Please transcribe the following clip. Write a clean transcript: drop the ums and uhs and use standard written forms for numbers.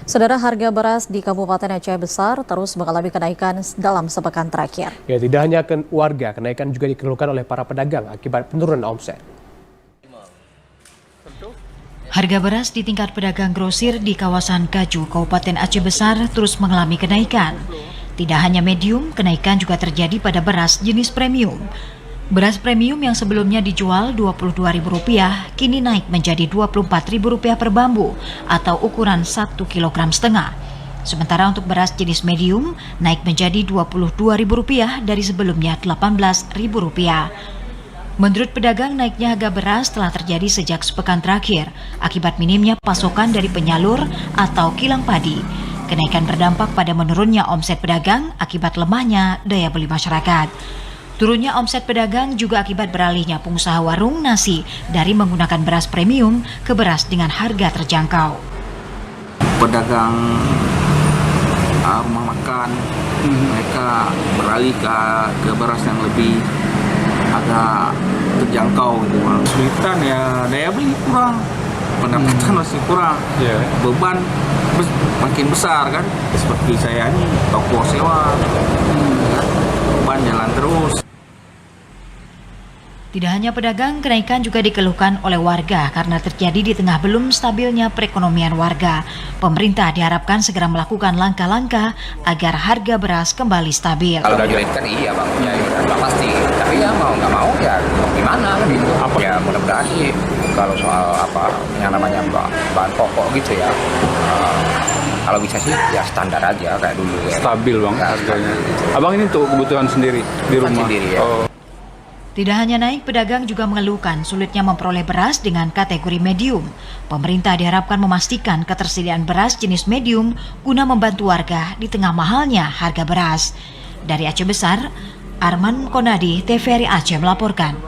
Saudara, harga beras di Kabupaten Aceh Besar terus mengalami kenaikan dalam sepekan terakhir. Ya, tidak hanya warga, kenaikan juga dikeluhkan oleh para pedagang akibat penurunan omset. Harga beras di tingkat pedagang grosir di kawasan Kaju, Kabupaten Aceh Besar terus mengalami kenaikan. Tidak hanya medium, kenaikan juga terjadi pada beras jenis premium. Beras premium yang sebelumnya dijual Rp22.000 kini naik menjadi Rp24.000 per bambu atau ukuran 1,5 kg. Sementara untuk beras jenis medium naik menjadi Rp22.000 dari sebelumnya Rp18.000. Menurut pedagang, naiknya harga beras telah terjadi sejak sepekan terakhir akibat minimnya pasokan dari penyalur atau kilang padi. Kenaikan berdampak pada menurunnya omset pedagang akibat lemahnya daya beli masyarakat. Turunnya omset pedagang juga akibat beralihnya pengusaha warung nasi dari menggunakan beras premium ke beras dengan harga terjangkau. Pedagang rumah makan mereka beralih ke beras yang lebih agak terjangkau gitu. Kesulitan ya, daya beli kurang, pendapatan masih kurang, beban makin besar kan. Seperti saya ini toko sewa, beban jalan terus. Tidak hanya pedagang, kenaikan juga dikeluhkan oleh warga karena terjadi di tengah belum stabilnya perekonomian warga. Pemerintah diharapkan segera melakukan langkah-langkah agar harga beras kembali stabil. Kalau menyulitkan iya bang, ya udah pasti. Tapi ya mau nggak mau ya gimana kan gitu. Ya mudah-mudahan sih kalau soal apa yang namanya bahan pokok gitu ya. Kalau bisa sih ya standar aja kayak dulu ya. Stabil bang harganya. Abang ini untuk kebutuhan sendiri di rumah? Sendiri ya. Tidak hanya naik, pedagang juga mengeluhkan sulitnya memperoleh beras dengan kategori medium. Pemerintah diharapkan memastikan ketersediaan beras jenis medium guna membantu warga di tengah mahalnya harga beras. Dari Aceh Besar, Arman Konadi, TVRI Aceh melaporkan.